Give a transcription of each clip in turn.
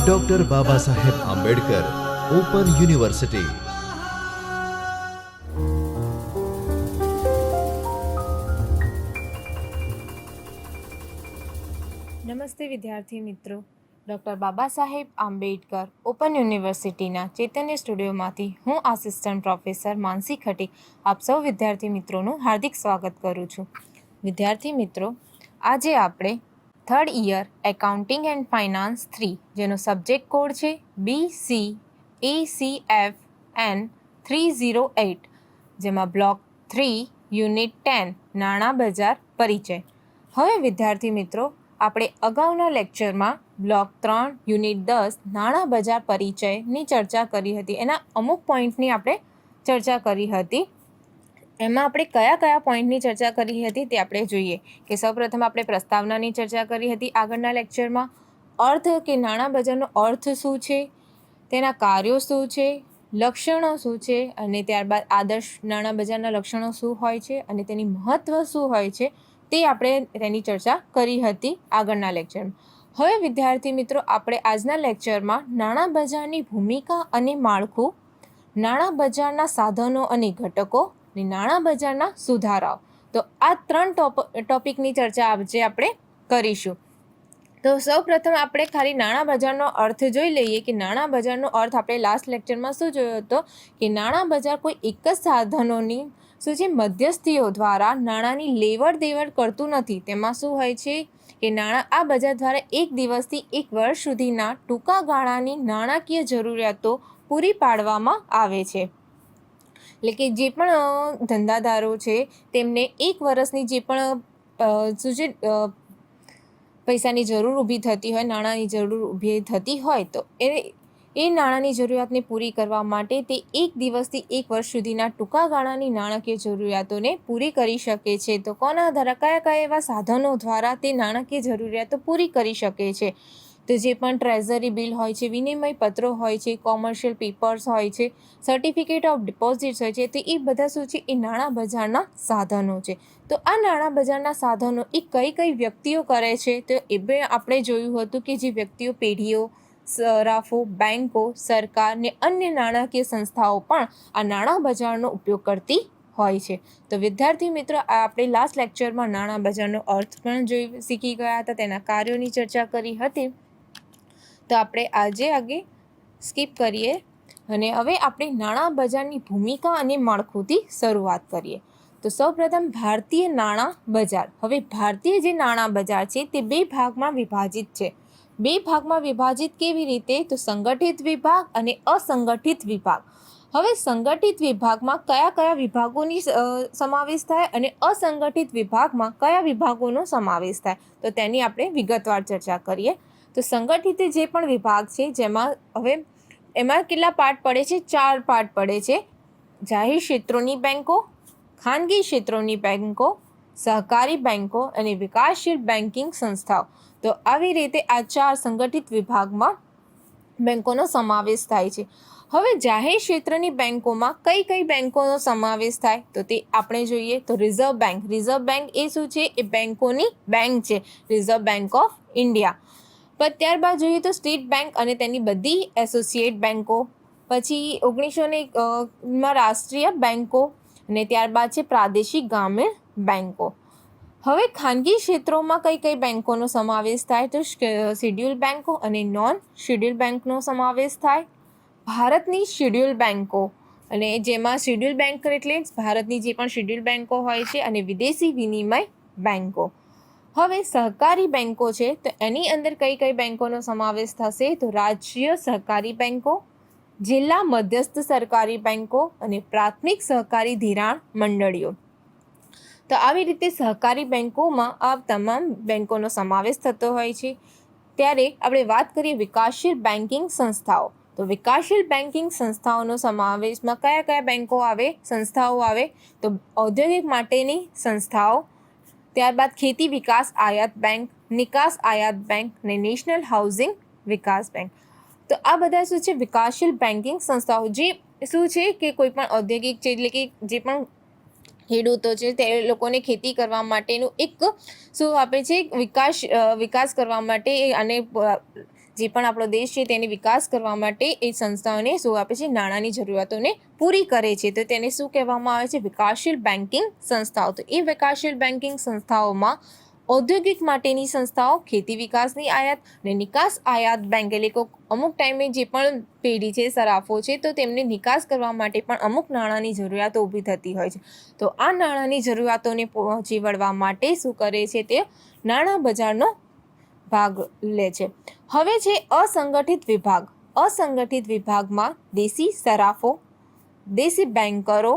Doctor Baba Saheb Ambedkar open university. નમસ્તે વિદ્યાર્થી મિત્રો, ડૉક્ટર બાબા સાહેબ આંબેડકર ઓપન યુનિવર્સિટીના ચૈતન્ય સ્ટુડિયોમાંથી હું આસિસ્ટન્ટ પ્રોફેસર માનસી ખટીક આપ સૌ વિદ્યાર્થી મિત્રોનું હાર્દિક સ્વાગત કરું છું. વિદ્યાર્થી મિત્રો, આજે આપણે third year accounting and finance 3 જેનો સબ્જેક્ટ કોડ છે BCACFN 308, જેમાં બ્લોક 3 યુનિટ 10 નાણાં બજાર પરિચય. હવે વિદ્યાર્થી મિત્રો, આપણે અગાઉના લેક્ચરમાં બ્લોક 3 યુનિટ 10 નાણાં બજાર પરિચયની ચર્ચા કરી હતી. એના અમુક પોઈન્ટની આપણે ચર્ચા કરી હતી. એમાં આપણે કયા કયા પોઈન્ટની ચર્ચા કરી હતી તે આપણે જોઈએ કે સૌપ્રથમ આપણે પ્રસ્તાવનાની ચર્ચા કરી હતી આગળના લેક્ચરમાં. અર્થ કે નાણાં બજારનો અર્થ શું છે, તેના કાર્યો શું છે, લક્ષણો શું છે, અને ત્યારબાદ આદર્શ નાણાં બજારના લક્ષણો શું હોય છે અને તેની મહત્ત્વ શું હોય છે તે આપણે તેની ચર્ચા કરી હતી આગળના લેક્ચરમાં. હવે વિદ્યાર્થી મિત્રો, આપણે આજના લેક્ચરમાં નાણાં બજારની ભૂમિકા અને માળખું, નાણાં બજારના સાધનો અને ઘટકો અને નાણાં બજારના સુધારાઓ, તો આ 3 ટોપિકની ચર્ચા આજે આપણે કરીશું. તો સૌપ્રથમ આપણે ખાલી નાણાં બજારનો અર્થ જોઈ લઈએ કે નાણાં બજારનો અર્થ આપણે લાસ્ટ લેક્ચરમાં શું જોયો હતો કે નાણાં બજાર કોઈ એક જ સાધનોની શું છે મધ્યસ્થીઓ દ્વારા નાણાંની લેવડ દેવડ કરતું નથી. તેમાં શું હોય છે કે આ બજાર દ્વારા એક દિવસથી એક વર્ષ સુધીના ટૂંકા ગાળાની નાણાકીય જરૂરિયાતો પૂરી પાડવામાં આવે છે. એટલે કે જે પણ ધંધાદારો છે તેમને એક વર્ષની જે પણ શું છે પૈસાની જરૂર ઊભી થતી હોય, નાણાંની જરૂર ઊભી થતી હોય, તો એ નાણાંની જરૂરિયાતને પૂરી કરવા માટે તે એક દિવસથી એક વર્ષ સુધીના ટૂંકા ગાળાની નાણાકીય જરૂરિયાતોને પૂરી કરી શકે છે. તો કોના દ્વારા, કયા એવા સાધનો દ્વારા તે નાણાકીય જરૂરિયાતો પૂરી કરી શકે છે? તો જે પણ ટ્રેઝરી બિલ હોય છે, વિનિમય પત્રો હોય છે, કોમર્શિયલ પેપર્સ હોય છે, સર્ટિફિકેટ ઓફ ડિપોઝિટ્સ હોય છે, તો એ બધા શું છે એ નાણાં બજારના સાધનો છે. તો આ નાણાં બજારના સાધનો એ કઈ વ્યક્તિઓ કરે છે? તો એ બે આપણે જોયું હતું કે જે વ્યક્તિઓ, પેઢીઓ, સરાફો, બેન્કો, સરકાર ને અન્ય નાણાકીય સંસ્થાઓ પણ આ નાણાં બજારનો ઉપયોગ કરતી હોય છે. તો વિદ્યાર્થી મિત્રો, આપણે લાસ્ટ લેક્ચરમાં નાણાં બજારનો અર્થ પણ શીખી ગયા હતા, તેના કાર્યોની ચર્ચા કરી હતી. તો આપણે આગે સ્કીપ કરીએ અને હવે આપણે નાણાં બજારની ભૂમિકા અને માળખુંથી શરૂઆત કરીએ. તો સૌપ્રથમ ભારતીય નાણાં બજાર. હવે ભારતીય જે નાણાં બજાર છે તે 2 ભાગમાં વિભાજિત છે. 2 ભાગમાં વિભાજિત કેવી રીતે? તો સંગઠિત વિભાગ અને અસંગઠિત વિભાગ. હવે સંગઠિત વિભાગમાં કયા વિભાગોની સમાવેશ થાય અને અસંગઠિત વિભાગમાં કયા વિભાગોનો સમાવેશ થાય, તો તેની આપણે વિગતવાર ચર્ચા કરીએ. તો સંગઠિત જે પણ વિભાગ છે જેમાં હવે એમાં કેટલા પાર્ટ પડે છે? 4 પાર્ટ પડે છે. જાહેર ક્ષેત્રોની બેન્કો, ખાનગી ક્ષેત્રોની બેન્કો, સહકારી બેન્કો અને વિકાસશીલ બેન્કિંગ સંસ્થાઓ. તો આવી રીતે આ 4 સંગઠિત વિભાગમાં બેન્કોનો સમાવેશ થાય છે. હવે જાહેર ક્ષેત્રની બેન્કોમાં કઈ બેન્કોનો સમાવેશ થાય, તો તે આપણે જોઈએ તો રિઝર્વ બેન્ક. રિઝર્વ બેન્ક એ શું છે? એ બેન્કોની બેન્ક છે, રિઝર્વ બેન્ક ઓફ ઇન્ડિયા. પણ ત્યારબાદ જોઈએ તો સ્ટેટ બેન્ક અને તેની બધી એસોસિએટ બેન્કો, પછી 1901માં રાષ્ટ્રીય બેન્કો અને ત્યારબાદ છે પ્રાદેશિક ગ્રામીણ બેન્કો. હવે ખાનગી ક્ષેત્રોમાં કઈ બેન્કોનો સમાવેશ થાય, તો શેડ્યુલ બેન્કો અને નોન શેડ્યુલ બેન્કનો સમાવેશ થાય. ભારતની શેડ્યુલ બેન્કો, અને જેમાં શેડ્યુલ બેન્ક એટલે ભારતની જે પણ શેડ્યુલ બેન્કો હોય છે, અને વિદેશી વિનિમય બેન્કો. હવે સહકારી બેન્કો છે, તો એની અંદર કઈ બેન્કોનો સમાવેશ થશે, તો રાજ્ય સહકારી બેન્કો, જિલ્લા મધ્યસ્થ સરકારી બેન્કો અને પ્રાથમિક સહકારી ધિરાણ મંડળીઓ. તો આવી રીતે સહકારી બેન્કોમાં આ તમામ બેન્કોનો સમાવેશ થતો હોય છે. ત્યારે આપણે વાત કરીએ વિકાસશીલ બેન્કિંગ સંસ્થાઓ. તો વિકાસશીલ બેન્કિંગ સંસ્થાઓનો સમાવેશમાં કયા બેન્કો આવે, સંસ્થાઓ આવે, તો ઔદ્યોગિક માટેની સંસ્થાઓ, ત્યારબાદ ખેતી વિકાસ આયાત બેંક, નિકાસ આયાત બેંક અને નેશનલ હાઉસિંગ વિકાસ બેંક. તો આ બધા શું છે? વિકાસશીલ બેન્કિંગ સંસ્થાઓ, જે શું છે કે કોઈ પણ ઔદ્યોગિક છે, એટલે કે જે પણ ખેડૂતો છે તે લોકોને ખેતી કરવા માટેનું એક શું આપે છે વિકાસ કરવા માટે અને જે પણ આપણો દેશ છે તેને વિકાસ કરવા માટે એ સંસ્થાઓને શું આપે છે, નાણાંની જરૂરિયાતોને પૂરી કરે છે. તો તેને શું કહેવામાં આવે છે, વિકાસશીલ બેન્કિંગ સંસ્થાઓ. તો એ વિકાસશીલ બેન્કિંગ સંસ્થાઓમાં ઔદ્યોગિક માટેની સંસ્થાઓ, ખેતી વિકાસની આયાત અને નિકાસ આયાત બેંક, એટલે અમુક ટાઈમે જે પણ પેઢી છે, સરાફો છે, તો તેમને નિકાસ કરવા માટે પણ અમુક નાણાંની જરૂરિયાતો ઊભી થતી હોય છે. તો આ નાણાંની જરૂરિયાતોને પહોંચી વળવા માટે શું કરે છે, તે નાણાં બજારનો ભાગ લે છે. હવે છે અસંગઠિત વિભાગ. અસંગઠિત વિભાગમાં દેશી સરાફો, દેશી બેન્કરો,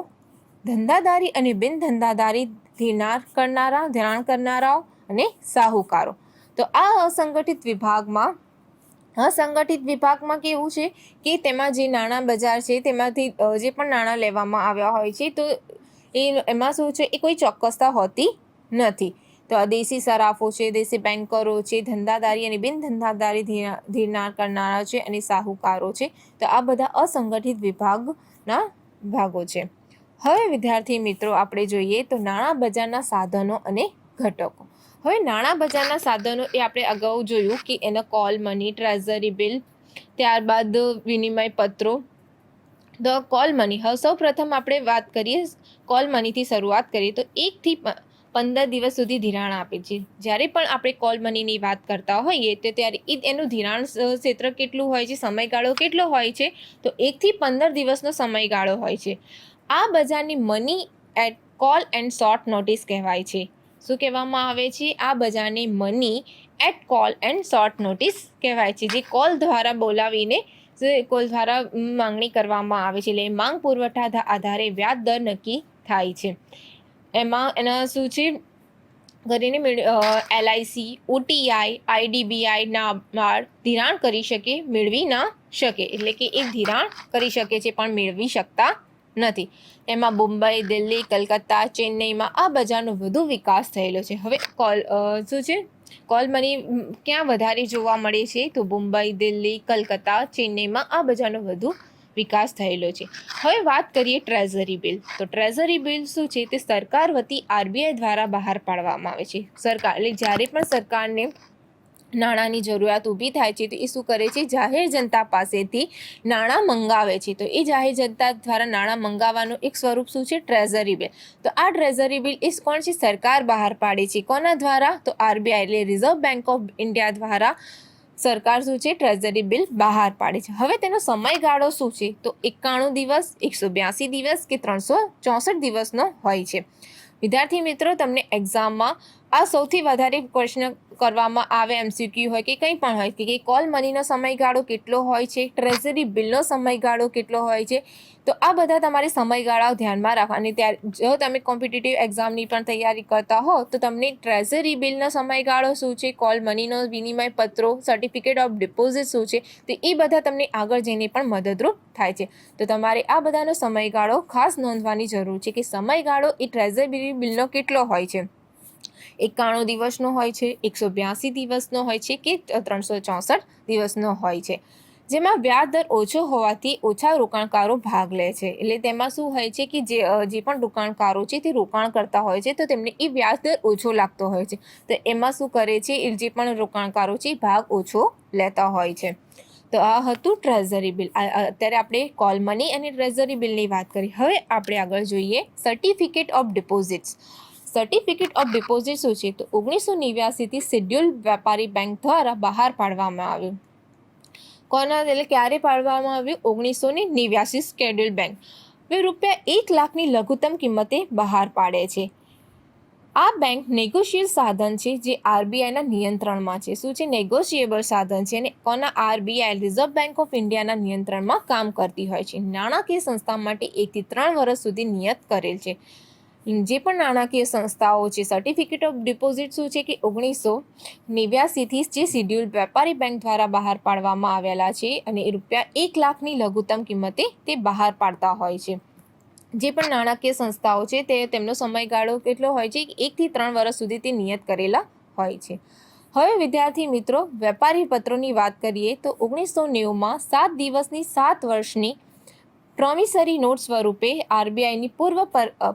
ધંધાદારી અને બિન ધંધાદારી ધિરાણ કરનારાઓ અને સાહુકારો. તો આ અસંગઠિત વિભાગમાં કેવું છે કે તેમાં જે નાણાં બજાર છે તેમાંથી જે પણ નાણાં લેવામાં આવ્યા હોય છે તો એમાં શું છે, એ કોઈ ચોક્કસતા હોતી નથી. તો આ દેશી સરાફો છે, દેશી બેન્કરો છે, ધંધાદારી અને બિન ધંધાદારી ધિરાણ કરનારા છે અને સાહુકારો છે. તો આ બધા અસંગઠિત વિભાગના ભાગો છે. હવે વિદ્યાર્થી મિત્રો આપણે જોઈએ તો નાણાં બજારના સાધનો અને ઘટકો. હવે નાણાં બજારના સાધનો એ આપણે અગાઉ જોયું કે એના કોલ મની, ટ્રેઝરી બિલ, ત્યારબાદ વિનિમય પત્રો. તો કોલ મની, હવે સૌ પ્રથમ આપણે વાત કરીએ કોલ મનીથી શરૂઆત કરીએ તો 1 થી 15 દિવસ સુધી ધિરાણ આપે છે. જ્યારે પણ આપણે કોલ મનીની વાત કરતા હોઈએ તો ત્યારે એનું ધિરાણ ક્ષેત્ર કેટલું હોય છે, સમયગાળો કેટલો હોય છે, તો 1 થી 15 દિવસનો સમયગાળો હોય છે. આ બજારની money at call and short notice કહેવાય છે. શું કહેવામાં આવે છે? આ બજારની money at call and short notice કહેવાય છે, જે કોલ દ્વારા બોલાવીને કોલ દ્વારા માંગણી કરવામાં આવે છે. એટલે માંગ પુરવઠા આધારે વ્યાજ દર નક્કી થાય છે. એમાં એના શું છે કરીને LIC, OTI, IDBI, નાબાર્ડ ધિરાણ કરી શકે, મેળવી ના શકે. એટલે કે એ ધિરાણ કરી શકે છે પણ મેળવી શકતા નથી. એમાં મુંબઈ, દિલ્હી, કલકત્તા, ચેન્નઈમાં આ બજારનો વધુ વિકાસ થયેલો છે. હવે શું છે, કોલ મની ક્યાં વધારે જોવા મળે છે, તો મુંબઈ, દિલ્હી, કલકત્તા, ચેન્નઈમાં આ બજારનો વધુ વિકાસ થયેલો છે. હવે વાત કરીએ ટ્રેઝરી બિલ. તો ટ્રેઝરી બિલ શું છે, તે સરકાર વતી RBI દ્વારા બહાર પાડવામાં આવે છે. સરકાર એટલે જ્યારે પણ સરકારને નાણાંની જરૂરિયાત ઊભી થાય છે તો એ શું કરે છે, જાહેર જનતા પાસેથી નાણાં મંગાવે છે. તો એ જાહેર જનતા દ્વારા નાણાં મંગાવવાનું એક સ્વરૂપ શું છે, ટ્રેઝરી બિલ. તો આ ટ્રેઝરી બિલ એ કોણ છે, સરકાર બહાર પાડે છે. કોના દ્વારા? તો RBI એટલે રિઝર્વ બેંક ઓફ ઇન્ડિયા દ્વારા સરકાર શું છે, ટ્રેઝરી બિલ બહાર પાડે છે. હવે તેનો સમયગાળો શું છે, તો 91 દિવસ, 182 દિવસ કે 364 દિવસનો હોય છે. વિદ્યાર્થી મિત્રો, તમને એક્ઝામમાં આ સૌથી વધારે પ્રશ્ન કરવામાં આવે, MCQ હોય કે કંઈ પણ હોય કે કોલ મનીનો સમયગાળો કેટલો હોય છે, ટ્રેઝરી બિલનો સમયગાળો કેટલો હોય છે. તો આ બધા તમારે સમયગાળાઓ ધ્યાનમાં રાખવાની. ત્યારે જો તમે કોમ્પિટિટિવ એક્ઝામની પણ તૈયારી કરતા હો તો તમને ટ્રેઝરી બિલનો સમયગાળો શું છે, કોલ મનીનો વિનિમય પત્રો, સર્ટિફિકેટ ઓફ ડિપોઝિટ શું છે, તો એ બધા તમને આગળ જઈને પણ મદદરૂપ થાય છે. તો તમારે આ બધાનો સમયગાળો ખાસ નોંધવાની જરૂર છે કે સમયગાળો એ ટ્રેઝરી બિલનો કેટલો હોય છે. 91 દિવસનો હોય છે, 182 દિવસનો હોય છે કે 364 દિવસનો હોય છે. જેમાં વ્યાજ દર ઓછો હોવાથી ઓછા રોકાણકારો ભાગ લે છે. એટલે તેમાં શું હોય છે કે જે પણ રોકાણકારો છે તે રોકાણ કરતા હોય છે તો તેમને એ વ્યાજ દર ઓછો લાગતો હોય છે. તો એમાં શું કરે છે, એ જે પણ રોકાણકારો છે ભાગ ઓછો લેતા હોય છે. તો આ હતું ટ્રેઝરી બિલ. અત્યારે આપણે કોલ મની અને ટ્રેઝરી બિલની વાત કરી. હવે આપણે આગળ જોઈએ certificate of deposits. Certificate of deposit શું છે, તો 1989થી શેડ્યુલ વેપારી બેંક દ્વારા બહાર પાડવામાં આવ્યું. કોના એટલે ક્યારે પાડવામાં આવ્યું? 1989 શેડ્યુલ બેંક. હવે ₹1 લાખની લઘુત્તમ કિંમતે બહાર પાડે છે. આ બેંક નેગોશિયેબલ સાધન છે જે RBIના નિયંત્રણમાં છે. શું છે? નેગોશિયેબલ સાધન છે અને કોના? RBI રિઝર્વ બેંક ઓફ ઇન્ડિયાના નિયંત્રણમાં કામ કરતી હોય છે. નાણાકીય સંસ્થા માટે 1 થી 3 વર્ષ સુધી નિયત કરેલ છે. જે પણ નાણાકીય સંસ્થાઓ છે, સર્ટિફિકેટ ઓફ ડિપોઝિટ શું છે કે 1989થી જે શેડ્યુલ વેપારી બેંક દ્વારા બહાર પાડવામાં આવેલા છે અને ₹1 લાખની લઘુત્તમ કિંમતે તે બહાર પાડતા હોય છે. જે પણ નાણાકીય સંસ્થાઓ છે તેમનો સમયગાળો કેટલો હોય છે, 1 થી 3 વર્ષ સુધી તે નિયત કરેલા હોય છે. હવે વિદ્યાર્થી મિત્રો, વેપારી પત્રોની વાત કરીએ તો 1990માં 7 દિવસની 7 વર્ષની પ્રોમિસરી નોટ સ્વરૂપે આરબીઆઈની પૂર્વ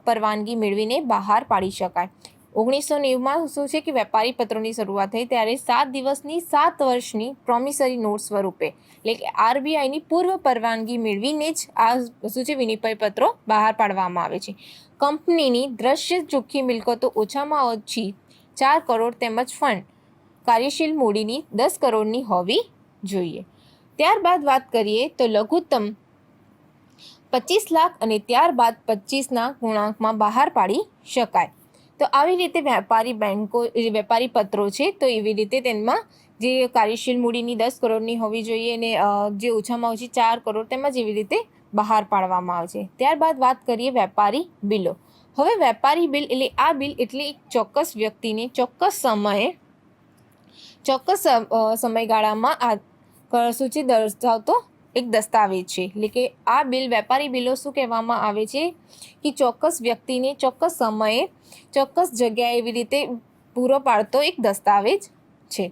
પરવાનગી મેળવીને બહાર પાડી શકાય. 1990માં શું છે કે વેપારી પત્રોની શરૂઆત થઈ ત્યારે 7 દિવસની 7 વર્ષની પ્રોમિસરી નોટ સ્વરૂપે એટલે કે આરબીઆઈની પૂર્વ પરવાનગી મેળવીને જ આ શું છે વિનિમય પત્રો બહાર પાડવામાં આવે છે. કંપનીની દ્રશ્ય ચોખ્ખી મિલકતો ઓછામાં ઓછી 4 કરોડ તેમજ ફંડ કાર્યશીલ મૂડીની 10 કરોડની હોવી જોઈએ. ત્યારબાદ વાત કરીએ તો લઘુત્તમ 25 લાખ અને ત્યારબાદ 25ના ગુણાંકમાં બહાર પાડી શકાય. તો આવી રીતે વેપારી પત્રો છે તો એવી રીતે તેમાં જે કાર્યશીલ મૂડીની 10 કરોડની હોવી જોઈએ અને જે ઓછામાં ઓછી 4 કરોડ તેમજ એવી રીતે બહાર પાડવામાં આવે છે. ત્યારબાદ વાત કરીએ વેપારી બિલો. હવે વેપારી બિલ એટલે આ બિલ એટલે એક ચોક્કસ વ્યક્તિને ચોક્કસ સમયે ચોક્કસ સમયગાળામાં આ સૂચિ દર્શાવતો એક દસ્તાવેજ છે. એટલે કે આ બિલ વેપારી બિલો શું કહેવામાં આવે છે કે ચોક્કસ વ્યક્તિને ચોક્કસ સમયે ચોક્કસ જગ્યાએ એવી રીતે પૂરો પાડતો એક દસ્તાવેજ છે.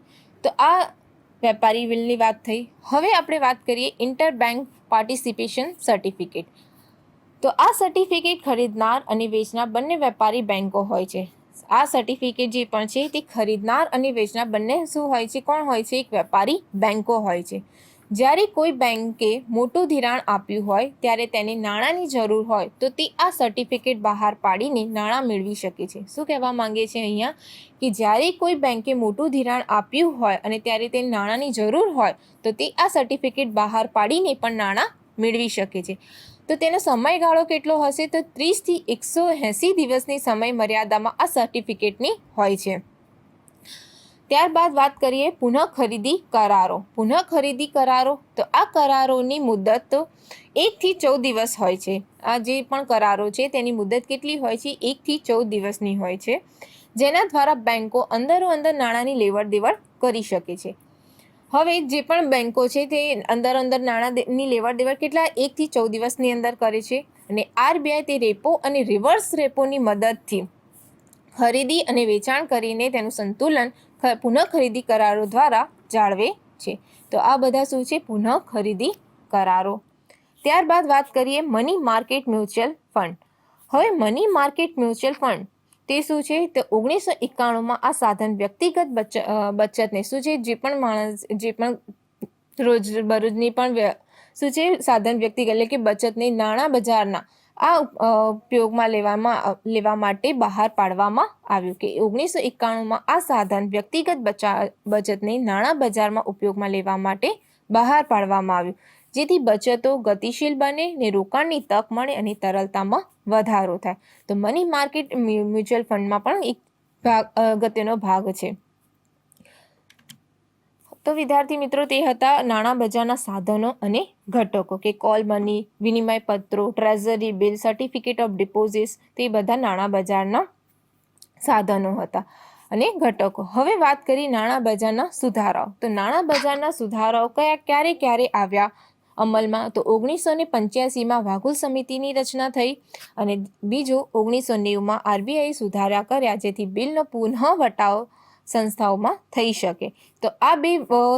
તો આ વેપારી બિલની વાત થઈ. હવે આપણે વાત કરીએ ઇન્ટરબેંક પાર્ટિસિપેશન સર્ટિફિકેટ. તો આ સર્ટિફિકેટ ખરીદનાર અને વેચનાર બંને વેપારી બેંકો હોય છે. આ સર્ટિફિકેટ જે પણ છે તે ખરીદનાર અને વેચનાર બંને શું હોય છે? કોણ હોય છે? એક વેપારી બેંકો હોય છે. જ્યારે કોઈ બેંકે મોટું ધિરાણ આપ્યું હોય ત્યારે તેને નાણાંની જરૂર હોય તો તે આ સર્ટિફિકેટ બહાર પાડીને નાણાં મેળવી શકે છે. શું કહેવા માંગે છે અહીંયા કે જ્યારે કોઈ બેંકે મોટું ધિરાણ આપ્યું હોય અને ત્યારે તેને નાણાંની જરૂર હોય તો તે આ સર્ટિફિકેટ બહાર પાડીને પણ નાણાં મેળવી શકે છે. તો તેનો સમયગાળો કેટલો હશે? તો 30 થી 180 દિવસની સમય મર્યાદામાં આ સર્ટિફિકેટની હોય છે. ત્યારબાદ વાત કરીએ પુનઃ ખરીદી કરારો. પુનઃ ખરીદી કરારો તો આ કરારોની મુદત 1 થી 14 દિવસ હોય છે. આ જે પણ કરારો છે તેની મુદત કેટલી હોય છે? 1 થી 14 દિવસની હોય છે, જેના દ્વારા બેંકો અંદરોઅંદર નાણાંની લેવડ દેવડ કરી શકે છે. હવે જે પણ બેંકો છે તે અંદર નાણાંની લેવડ દેવડ કેટલા 1 થી 14 દિવસની અંદર કરે છે અને આરબીઆઈ તે રેપો અને રિવર્સ રેપોની મદદથી ખરીદી અને વેચાણ કરીને તેનું સંતુલન પુનઃ ખરીદી કરારો દ્વારા જાળવે છે. તો આ બધા શું છે? પુનઃ ખરીદી કરારો. ત્યારબાદ વાત કરીએ મની માર્કેટ મ્યુચ્યુઅલ ફંડ. હવે મની માર્કેટ મ્યુચ્યુઅલ ફંડ તે શું છે? તો 1991માં આ સાધન વ્યક્તિગત બચતને શું છે જે પણ રોજબરોજની પણ શું છે સાધન વ્યક્તિગત એટલે કે બચતને નાણાં બજારના આ ઉપયોગમાં લેવા માટે બહાર પાડવામાં આવ્યું. કે 1991માં આ સાધન વ્યક્તિગત બચતને નાણાં બજારમાં ઉપયોગમાં લેવા માટે બહાર પાડવામાં આવ્યું, જેથી બચતો ગતિશીલ બને ને રોકાણની તક મળે અને તરલતામાં વધારો થાય. તો મની માર્કેટ મ્યુચ્યુઅલ ફંડમાં પણ એક અગત્યનો ભાગ છે. તો વિદ્યાર્થી મિત્રો તે હતા નાણાં બજારના સાધનો અને ઘટકો કે કોલ મની, વિનિમય પત્રો, treasury bill, certificate of deposits તે બધા નાણાં બજારના સાધનો હતા અને ઘટકો. હવે વાત કરી નાણાં બજારના સુધારાઓ. તો નાણાં બજારના સુધારાઓ ક્યારે આવ્યા અમલમાં? તો 1985માં વાઘુલ સમિતિની રચના થઈ અને બીજું 1990માં આરબીઆઈ સુધારા કર્યા જેથી બિલનો પુનઃ વટાવ સંસ્થાઓમાં થઈ શકે. તો આ બે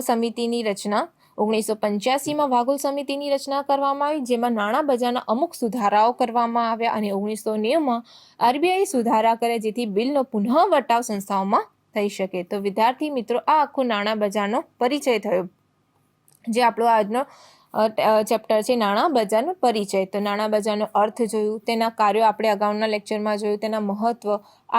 સમિતિની રચના 1985માં વાઘુલ સમિતિની રચના કરવામાં આવી, જેમાં નાણાં બજારના અમુક સુધારાઓ કરવામાં આવ્યા અને 1990માં આરબીઆઈ સુધારા કર્યા જેથી બિલનો પુનઃ વટાવ સંસ્થાઓમાં થઈ શકે. તો વિદ્યાર્થી મિત્રો આ આખો નાણાં બજારનો પરિચય થયો, જે આપણો આજનો ચેપ્ટર છે નાણાં બજારનો પરિચય. તો નાણાં બજારનો અર્થ જોયું, તેના કાર્યો આપણે અગાઉના લેક્ચરમાં જોયું, તેના મહત્વ,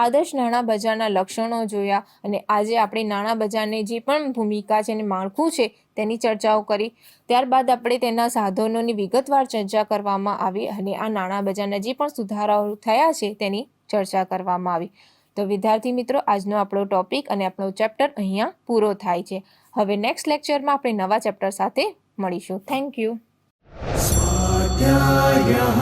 આદર્શ નાણાં બજારના લક્ષણો જોયા અને આજે આપણે નાણાં બજારની જે પણ ભૂમિકા છે અને માળખું છે તેની ચર્ચાઓ કરી. ત્યારબાદ આપણે તેના સાધનોની વિગતવાર ચર્ચા કરવામાં આવી અને આ નાણાં બજારના જે પણ સુધારાઓ થયા છે તેની ચર્ચા કરવામાં આવી. તો વિદ્યાર્થી મિત્રો આજનો આપણો ટોપિક અને આપણો ચેપ્ટર અહીંયા પૂરો થાય છે. હવે નેક્સ્ટ લેક્ચરમાં આપણે નવા ચેપ્ટર સાથે મળીશું. Thank you. સ્વાધ્યાયઃ